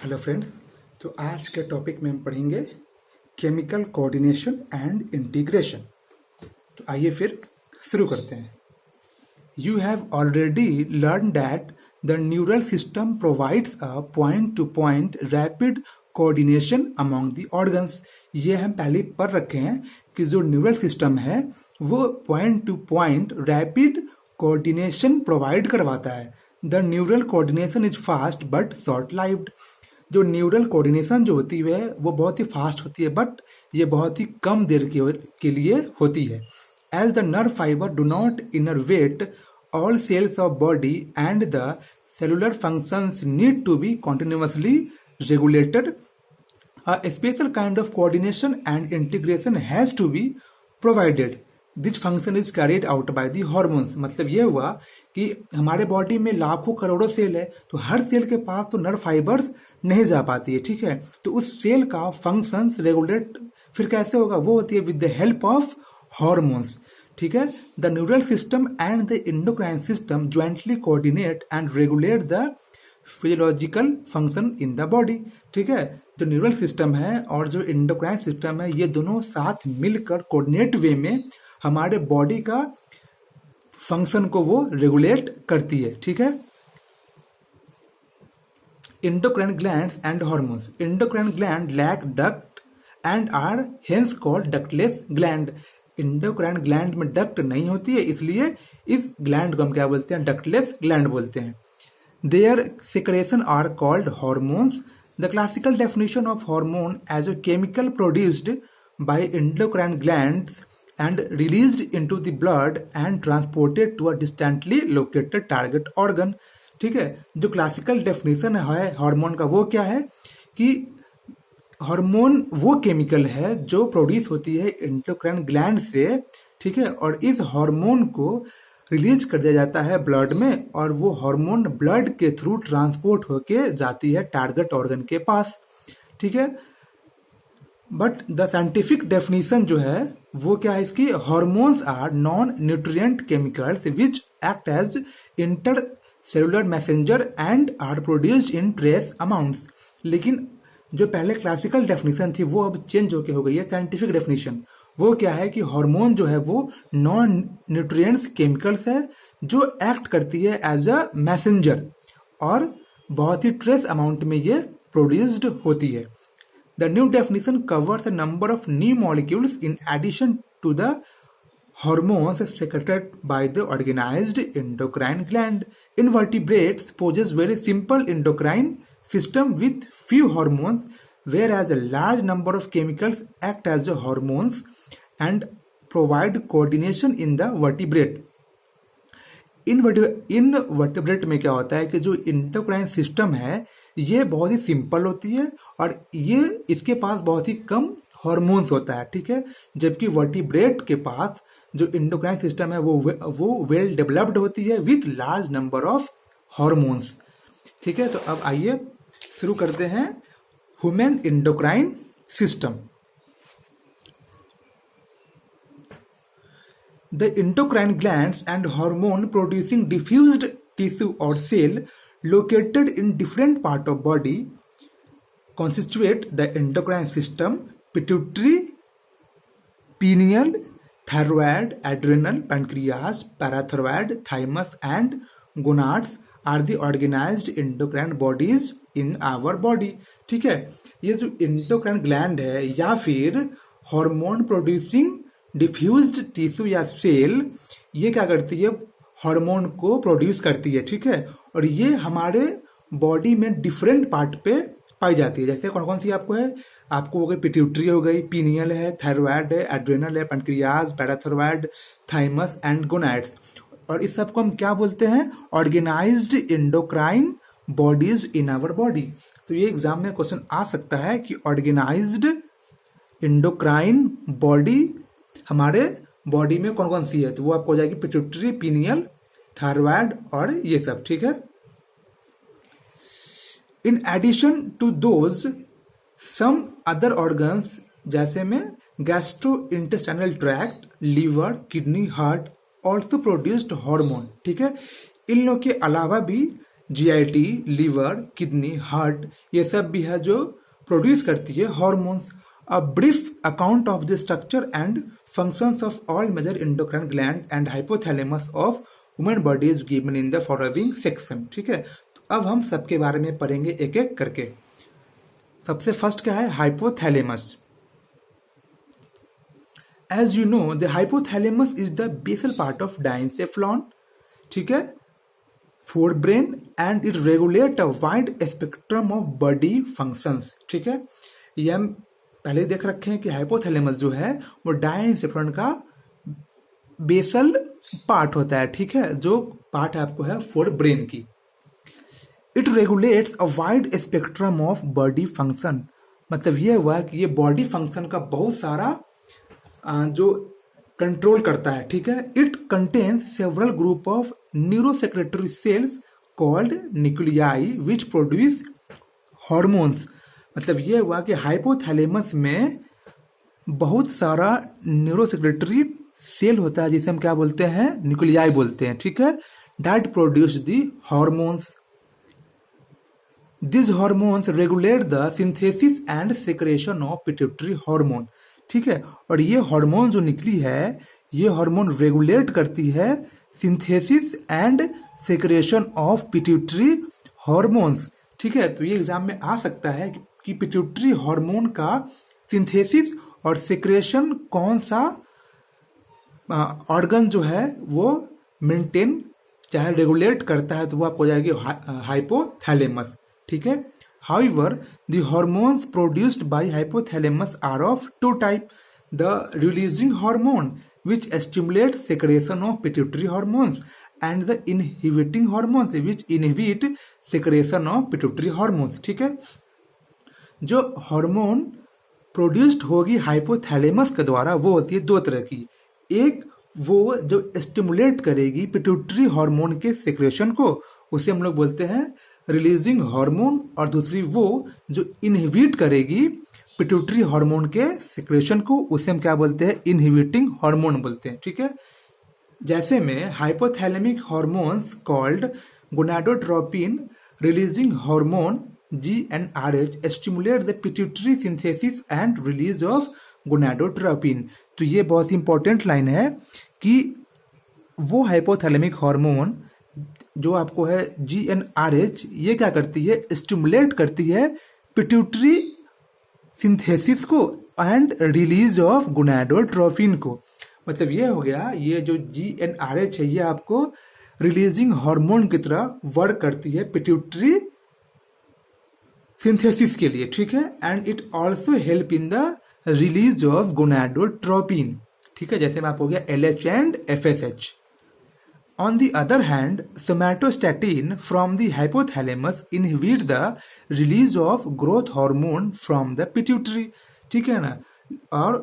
Hello friends. तो आज के टॉपिक में हम पढ़ेंगे केमिकल कोऑर्डिनेशन एंड इंटीग्रेशन। तो आइए फिर शुरू करते हैं। You have already learn that the neural system provides a point two point rapid coordination among the organs. ये हम पहले पढ़ रखे हैं कि जो न्यूरल सिस्टम है वो point two point rapid coordination provide करवाता है। The neural coordination is fast but short lived. जो न्यूरल कोऑर्डिनेशन जो होती है वो बहुत ही फास्ट होती है बट ये बहुत ही कम देर के लिए होती है। As the nerve fibre do not innervate all cells of body and the cellular functions need to be continuously regulated. A special kind of coordination and integration has to be provided. This function is carried out by the hormones. मतलब ये हुआ कि हमारे body में लाखों करोड़ों cell है, तो हर सेल के पास तो नर्व फाइबर्स नहीं जा पाती है, ठीक है। तो उस सेल का फंक्शंस रेगुलेट फिर कैसे होगा, वो होती है with the help of hormones, ठीक है। The neural system and the endocrine system jointly coordinate and regulate the physiological function in the body, ठीक है। जो न्यूरल सिस्टम है और जो एंडोक्राइन सिस्टम है ये दोनों साथ मिलकर कोऑर्डिनेट वे में हमारे बॉडी का फंक्शन को वो रेगुलेट करती है, ठीक है। Endocrine glands and hormones. Endocrine gland lack duct and are hence called ductless gland. Endocrine gland में डक्ट नहीं होती है, इसलिए इस ग्लैंड को हम क्या बोलते हैं, डक्टलेस ग्लैंड बोलते हैं। Their secretion are called hormones. The classical definition of hormone as a chemical produced by endocrine glands and released into the blood and transported to a distantly located target organ, ठीक है। जो classical definition है hormone का वो क्या है कि hormone वो केमिकल है जो प्रोड्यूस होती है एंडोक्राइन ग्लैंड से, ठीक है, और इस हार्मोन को रिलीज कर दिया जाता है ब्लड में और वो हार्मोन ब्लड के थ्रू ट्रांसपोर्ट होके जाती है टारगेट ऑर्गन के पास, ठीक है। बट द साइंटिफिक डेफिनेशन जो है वो क्या है इसकी, hormones are non nutrient chemicals which act as inter cellular messenger and are produced in trace amounts. लेकिन जो पहले क्लासिकल डेफिनेशन थी वो अब चेंज होके हो गई है साइंटिफिक डेफिनेशन। वो क्या है कि हार्मोन जो है वो नॉन न्यूट्रिएंट्स केमिकल्स है जो एक्ट करती है एज अ मैसेंजर और बहुत ही ट्रेस अमाउंट में ये प्रोड्यूस्ड होती है। The new definition covers a number of new molecules in addition to the hormones secreted by the organized endocrine gland. Invertebrates possess very simple endocrine system with few hormones, whereas a large number of chemicals act as hormones and provide coordination in the vertebrate. In vertebrate में क्या होता है कि जो endocrine system है ये बहुत ही simple होती है और ये इसके पास बहुत ही कम हार्मोन्स होता है, ठीक है। जबकि वर्टिब्रेट के पास जो इंडोक्राइन सिस्टम है वो वेल डेवलप्ड होती है with large number of hormones, ठीक है। तो अब आइए शुरू करते हैं human endocrine system. The endocrine glands and hormone producing diffused tissue or cell located in different part of body constitute the endocrine system. Pituitary, pineal, thyroid, adrenal, pancreas, parathyroid, thymus and gonads are the organized endocrine bodies in our body, ठीक है। ये जो endocrine gland है या फिर hormone producing diffused tissue या cell ये क्या करती है, हार्मोन को प्रोड्यूस करती है, ठीक है। और ये हमारे बॉडी में डिफरेंट पार्ट पे पाई जाती है। जैसे कौन कौन सी आपको है, आपको हो गई पिट्यूटरी हो गई, पीनियल है, थायराइड है, एड्रेनल है, pancreas, parathyroid, thymus and gonads. और इस सबको हम क्या बोलते हैं, organized endocrine bodies in our body. तो ये एग्जाम में क्वेश्चन आ सकता है कि ऑर्गेनाइज्ड एंडोक्राइन बॉडी हमारे बॉडी में कौन कौन सी है, तो वो आपको हो जाएगी पिट्यूटरी, पीनियल, थायराइड और ये सब, ठीक है। In addition to those some other organs जैसे में gastro intestinal tract, liver, kidney, heart also produced hormone, ठीक है। इन लोग के अलावा भी जीआईटी, लीवर, किडनी, हार्ट, ये सब भी है जो प्रोड्यूस करती है hormones. A brief account of the structure and functions of all major endocrine gland and hypothalamus of women body is given in the following section. ठीक है, तो अब हम सबके बारे में पढ़ेंगे एक एक करके। सबसे फर्स्ट क्या है, hypothalamus. As you know, the hypothalamus is the basal part of diencephalon, ठीक है, forebrain, and it regulate a wide spectrum of body functions। ठीक है, ये हम पहले देख रखे हैं कि हाइपोथैलेमस जो है वो डायनसेफलॉन का बेसल पार्ट होता है। ठीक है, जो पार्ट आपको है फोर ब्रेन की। It regulates a wide spectrum of body function, मतलब ये हुआ कि ये बॉडी फंक्शन का बहुत सारा जो कंट्रोल करता है। ठीक है, it contains several group of neurosecretory cells called nuclei which produce hormones. मतलब ये हुआ कि हाइपोथैलेमस में बहुत सारा न्यूरोसेक्रेटरी सेल होता है जिसे हम क्या बोलते हैं, न्यूक्लियाई बोलते हैं। ठीक है, that produce the hormones. This hormones regulate the synthesis and secretion of pituitary hormone. ठीक है, और ये हार्मोन जो निकली है ये हार्मोन रेगुलेट करती है synthesis and secretion of pituitary hormones. ठीक है, तो ये एग्जाम में आ सकता है कि पिट्यूटरी हार्मोन का सिंथेसिस और सेक्रेशन कौन सा ऑर्गन जो है वो मेंटेन चाहे रेगुलेट करता है, तो वो आपको हो जाएगी हाइपोथैलेमस। ठीक है, however the hormones produced by hypothalamus are of two type: the releasing hormone which stimulates secretion of pituitary hormones and the inhibiting hormones which inhibit secretion of pituitary hormones। ठीक है, जो हार्मोन प्रोड्यूस्ड होगी hypothalamus के द्वारा वो होती है दो तरह की। एक वो जो स्टिमुलेट करेगी पिट्यूटरी हार्मोन के सेक्रेशन को, उसे हम लोग बोलते हैं रिलीजिंग हार्मोन, और दूसरी वो जो इनहिबिट करेगी पिट्यूटरी हार्मोन के सेक्रेशन को, उसे हम क्या बोलते हैं, इनहिबिटिंग हार्मोन बोलते हैं। ठीक है, जैसे में hypothalamic hormones called gonadotropin releasing hormone GnRH stimulate the pituitary synthesis and release of gonadotropin. तो ये बहुत इंपॉर्टेंट लाइन है कि वो हाइपोथैलेमिक हार्मोन जो आपको है GnRH, ये क्या करती है, स्टिमुलेट करती है पिट्यूटरी सिंथेसिस को एंड रिलीज ऑफ गोनाडोट्रोपिन को। मतलब ये हो गया, ये जो GnRH है ये आपको रिलीजिंग हार्मोन की तरह वर्क करती है पिट्यूटरी सिंथेसिस के लिए। ठीक है, and it also help in the release of gonadotropin. ठीक है, जैसे में आप हो गया LH and FSH। On the other hand, somatostatin from the hypothalamus inhibit the release of growth hormone from the pituitary। ठीक है ना, और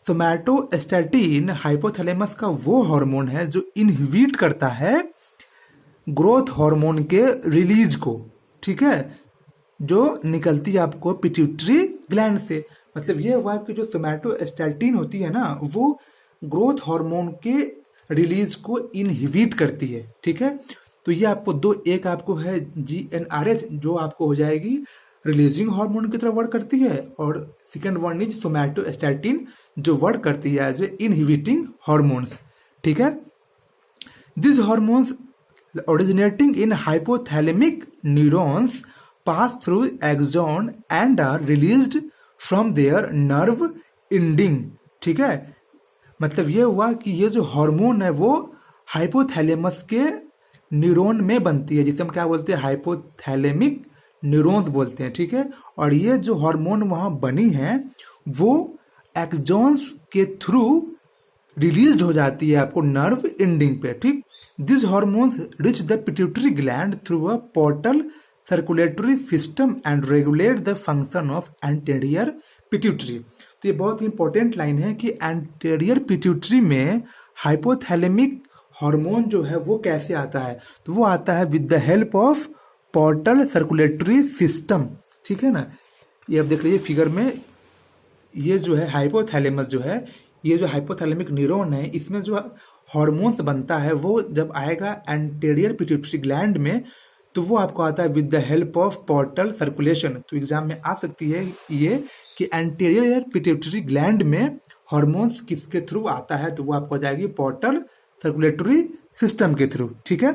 सोमैटोस्टैटिन हाइपोथैलेमस का वो हार्मोन है जो इनहिबिट करता है ग्रोथ हार्मोन के रिलीज को। ठीक है, जो निकलती है आपको पिट्यूटरी ग्लैंड से। मतलब ये हुआ कि जो सोमैटोस्टैटिन होती है ना, वो ग्रोथ हार्मोन के रिलीज को इनहिबिट करती है। ठीक है, तो ये आपको दो, एक आपको है GnRH जो आपको हो जाएगी रिलीजिंग हार्मोन की तरह वर्क करती है, और सेकेंड वन इज सोमैटोस्टैटिन जो वर्क करती है एज ए इनहिबिटिंग हार्मोन्स। ठीक है, this hormones originating in hypothalamic neurons pass through axon and are released from their nerve ending. ठीक है, मतलब ये हुआ कि ये जो हार्मोन है वो हाइपोथैलेमस के न्यूरॉन में बनती है, जिसे हम क्या बोलते हैं, हाइपोथैलेमिक न्यूरॉन्स बोलते हैं। ठीक है, और ये जो हार्मोन वहाँ बनी है वो एक्सॉन्स के थ्रू रिलीज हो जाती है आपको नर्व एंडिंग पे। ठीक, this hormones rich the pituitary gland through a portal circulatory system and regulate the function of anterior pituitary. तो ये बहुत ही इंपॉर्टेंट लाइन है कि एंटीरियर पिट्यूटरी में हाइपोथैलेमिक हार्मोन जो है वो कैसे आता है, तो वो आता है with the help of portal circulatory system. ठीक है ना, ये अब देख लीजिए फिगर में, ये जो है हाइपोथैलेमस जो है, ये जो हाइपोथैलेमिक न्यूरॉन है, इसमें जो हार्मोन्स बनता है वो जब आएगा एंटीरियर पिट्यूटरी ग्लैंड में, तो वो आपको आता है with the help of portal circulation. तो एग्जाम में आ सकती है ये कि एंटीरियर पिट्यूटरी ग्लैंड में हार्मोन्स किसके थ्रू आता है, तो वो आपको आ जाएगी पोर्टल सर्कुलेटरी सिस्टम के थ्रू। ठीक है।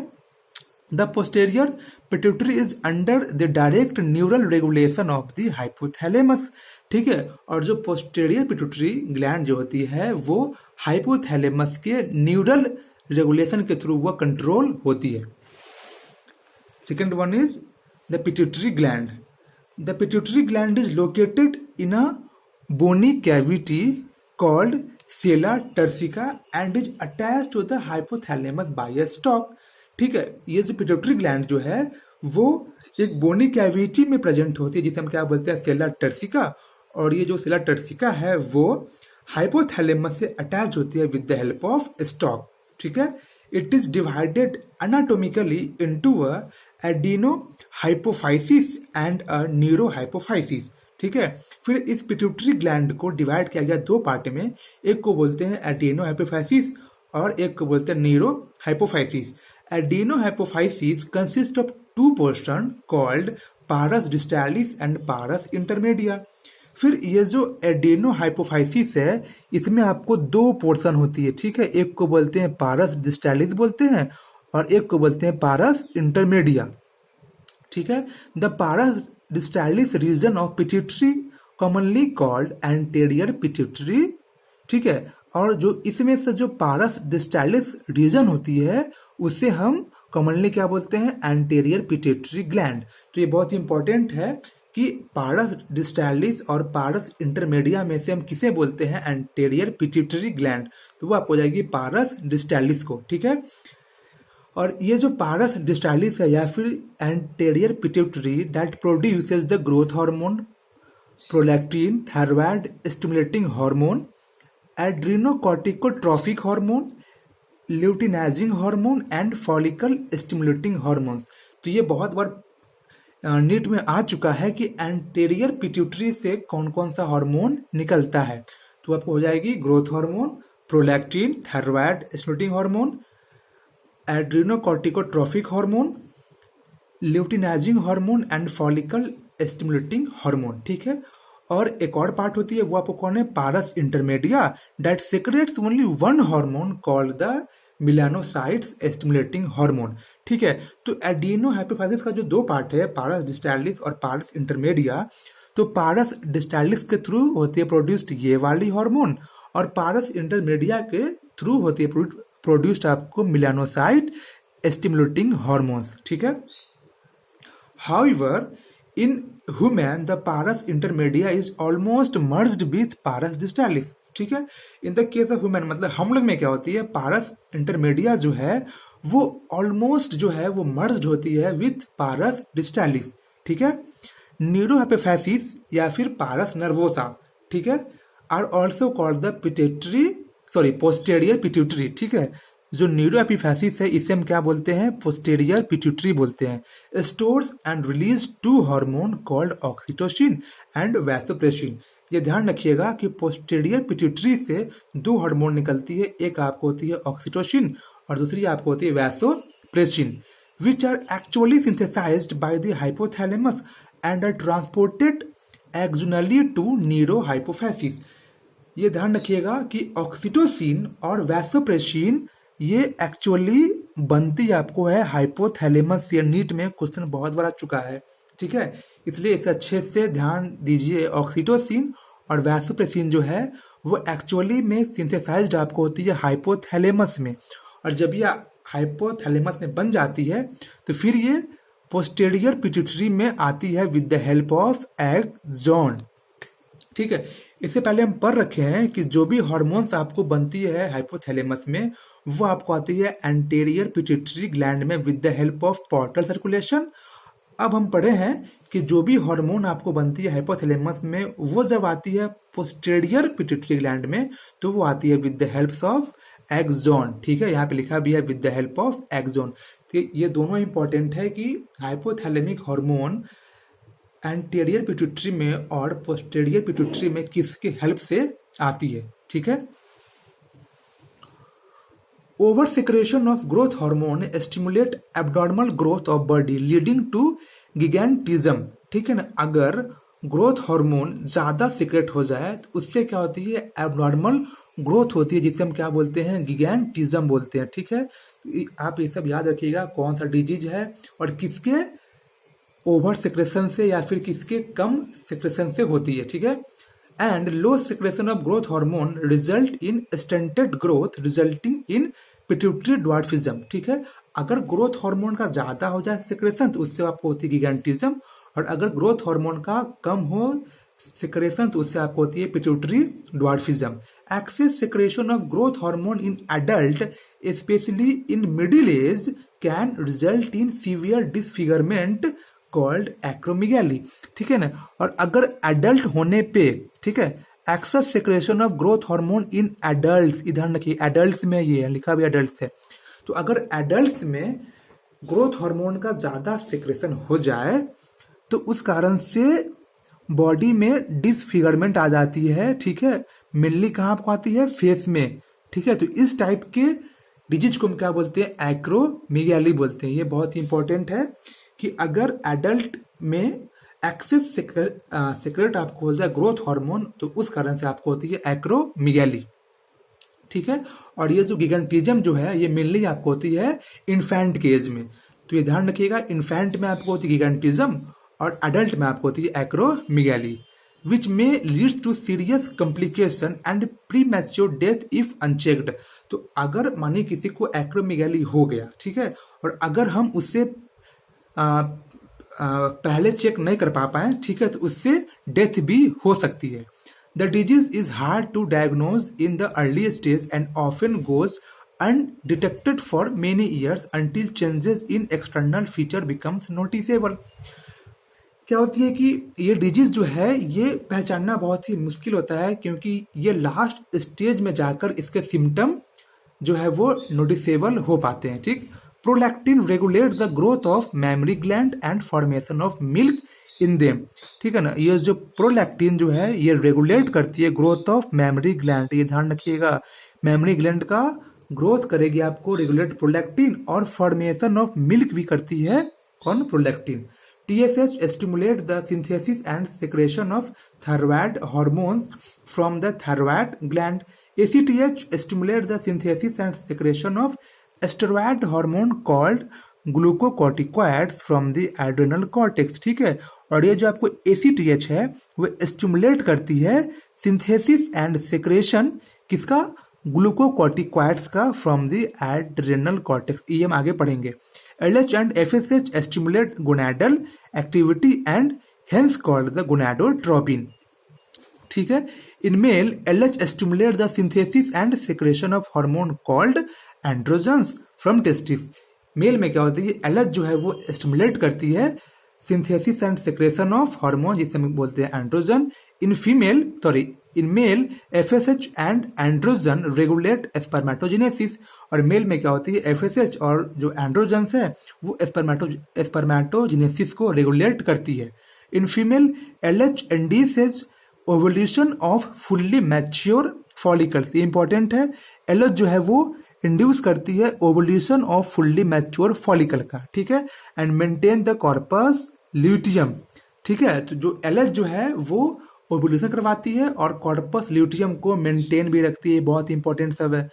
The posterior pituitary is under the direct neural regulation of the hypothalamus. ठीक है। और जो पोस्टेरियर पिट्यूटरी ग्लैंड जो होती है वो हाइपोथैलेमस के न्यूरल रेगुलेशन के थ्रू वो कंट्रोल होती है। Second one is the pituitary gland. The pituitary gland is located in a bony cavity called sella turcica and is attach to the hypothalamus by a stalk. ठीक है। ये जो pituitary gland जो है वो एक बोनी कैविटी में प्रेजेंट होती है जिसे हम क्या बोलते हैं, सेला टर्सिका। और ये जो सेला टर्सिका है वो हाइपोथैलेमस से अटैच होती है with the help of stock. ठीक है। It is divided anatomically into a adeno hypophysis and a neuro hypophysis. ठीक है। फिर इस पिट्यूटरी ग्लैंड को डिवाइड किया गया दो पार्ट में, एक को बोलते हैं एडिनो हाइपोफाइसिस और एक को बोलते हैं neurohypophysis. Adenohypophysis consist of two portion called pars distalis and pars intermedia. फिर ये जो एडेनो हाइपोफाइसिस है इसमें आपको दो पोर्शन होती है। ठीक है। एक को बोलते हैं पारस डिस्टालिस बोलते हैं और एक को बोलते हैं पारस इंटरमीडिया। ठीक है। The pars distalis region of pituitary commonly called anterior pituitary. ठीक है। और जो इसमें से जो पारस डिस्टालिस रीजन होती है उसे हम कॉमनली क्या बोलते हैं, एंटीरियर पिट्यूटरी ग्लैंड। तो ये बहुत ही इंपॉर्टेंट है कि पारस डिस्टालिस और पारस इंटरमीडिया में से हम किसे बोलते हैं, एंटीरियर पिट्यूटरी ग्लैंड। तो वो आपको हो जाएगी पारस डिस्टालिस को। ठीक है। और ये जो पारस डिस्टालिस है या फिर anterior pituitary that produces the growth hormone, prolactin, thyroid stimulating hormone, adrenocorticotrophic hormone, luteinising hormone and follicle stimulating hormones. तो ये बहुत बार नीट में आ चुका है कि एंटीरियर पिट्यूटरी से कौन कौन सा हार्मोन निकलता है। तो आपको हो जाएगी growth hormone, prolactin, thyroid stimulating hormone, adrenocorticotrophic hormone, luteinising hormone and follicle stimulating hormone. ठीक है। और एक और पार्ट होती है वो आपको कौन है, pars intermedia that secretes only one hormone called the melanocytes stimulating hormone. ठीक है। तो एडिनो हाइपोफाइसिस का जो दो पार्ट है, पारस डिस्टालिस और पारस इंटरमीडिया, तो पारस डिस्टालिस के थ्रू होती है प्रोड्यूस्ड ये वाली हार्मोन और पारस इंटरमीडिया के थ्रू होती है प्रोड्यूस्ड आपको मिलानोसाइट स्टिमुलेटिंग हार्मोन्स। ठीक है। However in human the pars intermedia is almost merged with pars distalis. ठीक है। In the case of human मतलब हम लोग में क्या होती है, पारस इंटरमीडिया जो है वो ऑलमोस्ट जो है वो मर्ज्ड होती है विथ पारस डिस्टालिस। ठीक है। न्यूरोहाइपोफाइसिस या फिर पारस नर्वोसा, ठीक है, are also called the posterior pituitary. ठीक है। जो न्यूरोएपिफाइसिस है इसे हम क्या बोलते हैं, पोस्टेरियर पिट्यूटरी बोलते हैं। Stores and release two hormone called oxytocin and vasopressin. ये ध्यान रखिएगा कि पोस्टेरियर पिट्यूटरी से दो हार्मोन निकलती है, एक आपको होती है ऑक्सीटोसिन और दूसरी आपको होती है vasopressin, which are actually synthesised by the hypothalamus and are transported axonally to neurohypophysis. ये ध्यान रखिएगा कि ऑक्सीटोसिन और वैसोप्रेसिन ये एक्चुअली बनती आपको है हाइपोथैलेमस से। नीट में क्वेश्चन बहुत बार आ चुका है। ठीक है। इसलिए इसे अच्छे से ध्यान दीजिए। ऑक्सीटोसिन और वैसोप्रेसिन जो है वो एक्चुअली में सिंथेसाइज्ड आपको होती है हाइपोथैलेमस में, और जब ये हाइपोथैलेमस में बन जाती है तो फिर ये पोस्टेरियर पिट्यूटरी में आती है with the help of axon. ठीक है। इससे पहले हम पढ़ रखे हैं कि जो भी हार्मोन्स आपको बनती है हाइपोथैलेमस में वो आपको आती है एंटीरियर पिट्यूटरी ग्लैंड में with the help of portal circulation. अब हम पढ़े हैं कि जो भी हार्मोन आपको बनती है हाइपोथैलेमस में वो जब आती है पोस्टेरियर पिट्यूटरी ग्लैंड में तो वो आती है with the help of axon. ठीक है। यहाँ पे लिखा भी है with the help of axon. तो ये दोनों इंपॉर्टेंट है कि हाइपोथैलेमिक हार्मोन एंटीरियर पिट्यूटरी में और पोस्टेरियर पिट्यूटरी में किसके हेल्प से आती है। ठीक है। Over secretion of growth hormone stimulate abnormal growth of body leading to gigantism. ठीक है ना, अगर ग्रोथ हार्मोन ज्यादा सिक्रेट हो जाए तो उससे क्या होती है, एब्नॉर्मल ग्रोथ होती है, जिसे हम क्या बोलते हैं, गिगैंटिज्म बोलते हैं। ठीक है, आप ये सब याद रखिएगा कौन सा डिजीज है और किसके ओवर सिक्रेशन से या फिर किसके कम सिक्रेशन से होती है। ठीक है, and low secretion of growth hormone result in stunted growth resulting in pituitary dwarfism. ठीक है, अगर ग्रोथ हार्मोन का ज्यादा हो जाए सिक्रेशन तो उससे आपको होती है गिगैंटिज्म, और अगर ग्रोथ हार्मोन का कम हो सिक्रेशन तो उससे आपको होती है pituitary dwarfism. Excess secretion of growth hormone in adult specially in middle age can result in severe disfigurement called acromegaly. ठीक है ना, और अगर एडल्ट होने पे, ठीक है, excess secretion of growth hormone in adults, ध्यान रखिए एडल्ट्स में ये है, लिखा भी एडल्ट्स है, तो अगर एडल्ट्स में ग्रोथ हार्मोन का ज्यादा सिक्रेशन हो जाए तो उस कारण से बॉडी में डिसफिगरमेंट आ जाती है। ठीक है, मेनली कहाँ आपको आती है, फेस में। ठीक है, तो इस टाइप के डिजीज को हम क्या बोलते हैं, एक्रोमेगाली बोलते हैं। ये बहुत ही इंपॉर्टेंट है कि अगर एडल्ट में एक्सेस सिक्रेट आपको हो जाए ग्रोथ हार्मोन तो उस कारण से आपको होती है एक्रोमेगाली। ठीक है, और ये जो गिगैंटिज्म जो है ये मेनली आपको होती है इन्फेंट के एज में, तो ये ध्यान रखिएगा, इन्फेंट में आपको होती है गिगैंटिज्म और एडल्ट में आपको होती है एक्रोमेगाली, विच में leads to serious complication and pre mature death if unchecked. तो अगर मानिए किसी को एक्रोमेगाली हो गया, ठीक है, और अगर हम उससे पहले चेक नहीं कर पाए, ठीक है, तो उससे डेथ भी हो सकती है। The disease is hard to diagnose in the early stage and often goes undetected for many years until changes in external feature becomes noticeable. क्या होती है कि ये डिजीज जो है ये पहचानना बहुत ही मुश्किल होता है, क्योंकि ये लास्ट स्टेज में जाकर इसके सिम्टम जो है वो नोटिसेबल हो पाते हैं। ठीक, prolactin regulate the growth of memory gland and formation of milk in them. ठीक है ना, ये जो प्रोलैक्टिन जो है ये रेगुलेट करती है ग्रोथ ऑफ मेमोरी ग्लैंड, ये ध्यान रखिएगा, मेमोरी ग्लैंड का ग्रोथ करेगी आपको रेगुलेट प्रोलैक्टिन, और फॉर्मेशन ऑफ मिल्क भी करती है कौन, prolactin. TSH stimulate the synthesis and secretion of thyroid hormones from the thyroid gland. ACTH stimulate the synthesis and secretion of steroid hormone called glucocorticoids from the adrenal cortex। ठीक है, और ये जो आपको ACTH है वो स्टिमुलेट करती है सिंथेसिस एंड सेक्रेशन किसका, ग्लूकोकॉर्टिकॉइड्स का फ्रॉम द एड्रेनल कॉर्टेक्स। ये हम आगे पढ़ेंगे। LH and FSH stimulate gonadal activity and hence called the gonadotropin। ठीक है, in male LH stimulate the synthesis and secretion of hormone called androgens from testis। Male में क्या होती है, LH जो है वो स्टिमुलेट करती है synthesis and secretion of hormone जिसे हम बोलते हैं androgen. In male FSH and androgen regulate spermatogenesis, और मेल में क्या होती है FSH और जो एंड्रोजन है वो स्पर्मेटोजेनेसिस को रेगुलेट करती है। In female LH induces ovulation off fully mature follicles. ये इंपॉर्टेंट है, LH जो है वो इंड्यूस करती है ovulation off fully mature follicle का। ठीक है, and maintain the corpus luteum. ठीक है, तो जो LH जो है वो ओवल्यूशन करवाती है और कॉर्पस ल्यूटियम को मेंटेन भी रखती है, बहुत इंपॉर्टेंट सब है।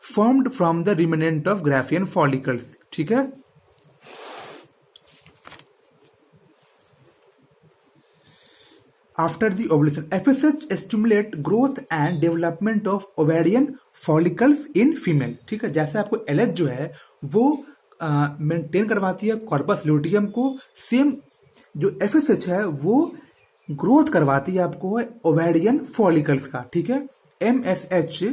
Formed from the remnant of Graafian follicles. ठीक है, after the ovulation FSH stimulate growth and development of ovarian follicles in female. ठीक है, जैसे आपको LH जो है वो मेंटेन करवाती है कॉर्पस ल्यूटियम को, सेम जो FSH है वो ग्रोथ करवाती है आपको ओवेरियन फॉलिकल्स का। ठीक है, MSH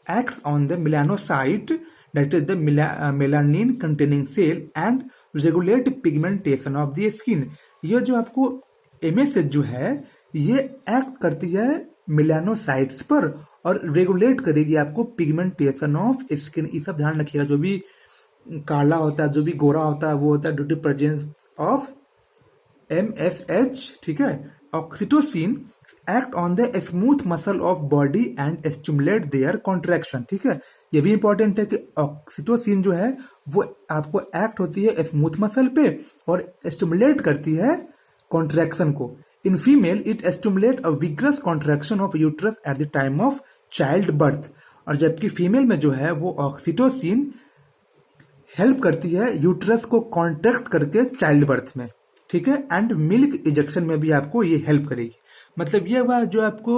acts on the melanocyte, that is the melanin containing cell and regulate pigmentation of the skin। ये जो आपको MSH जो है ये एक्ट करती है मेलानोसाइट्स पर और रेगुलेट करेगी आपको पिगमेंटेशन ऑफ स्किन। ये सब ध्यान रखिएगा, जो भी काला होता है, जो भी गोरा होता है, वो होता है due to presence of MSH। ठीक है, oxytocin act on the smooth muscle of body and stimulate their contraction. ठीक है, ये भी इंपॉर्टेंट है कि ऑक्सीटोसिन जो है वो आपको एक्ट होती है स्मूथ मसल पे और स्टिमुलेट करती है कॉन्ट्रैक्शन को। In female it stimulate a vigorous contraction of uterus at the time of child birth. और जबकि फीमेल में जो है वो ऑक्सीटोसिन हेल्प करती है यूट्रस को कॉन्ट्रैक्ट करके चाइल्ड बर्थ में। ठीक है, एंड मिल्क इजेक्शन में भी आपको ये हेल्प करेगी। मतलब ये हुआ जो आपको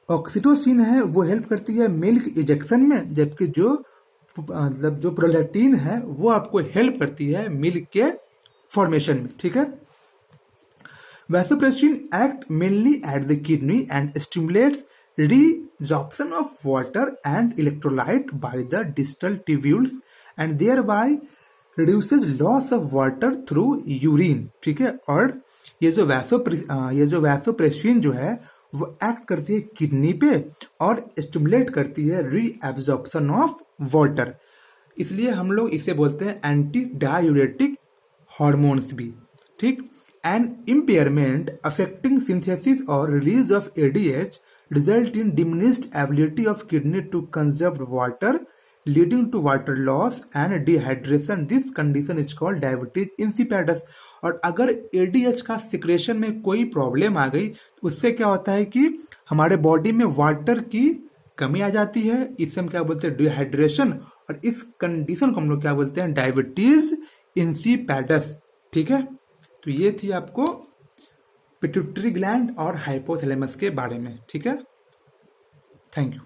ऑक्सीटोसिन है वो हेल्प करती है मिल्क इजेक्शन में, जबकि जो मतलब जो प्रोलैक्टिन है वो आपको हेल्प करती है मिल्क के फॉर्मेशन में। ठीक है, vasopressin act mainly at the kidney and stimulates resorption of water and electrolyte by the distal tubules and thereby reduces loss of water through urine। ठीक है, और ये जो वैसोप्रेसिन जो है वो एक्ट करती है किडनी पे और स्टिमुलेट करती है रीएब्जॉर्प्शन ऑफ वाटर, इसलिए हम लोग इसे बोलते हैं एंटी डायूरेटिक हॉर्मोन्स भी। ठीक, एन इम्पेयरमेंट अफेक्टिंग सिंथेसिस और release of ADH result in diminished ability of kidney to conserve water, leading to water loss and dehydration. This condition is called diabetes insipidus। और अगर ADH का secretion में कोई problem आ गई तो उससे क्या होता है कि हमारे बॉडी में वाटर की कमी आ जाती है, इससे हम क्या बोलते हैं डिहाइड्रेशन, और इस कंडीशन को हम लोग क्या बोलते हैं डायबिटीज इंसिपैडस। ठीक है, तो ये थी आपको पिट्यूटरी ग्लैंड और हाइपोथैलेमस के बारे में। ठीक है, थैंक यू।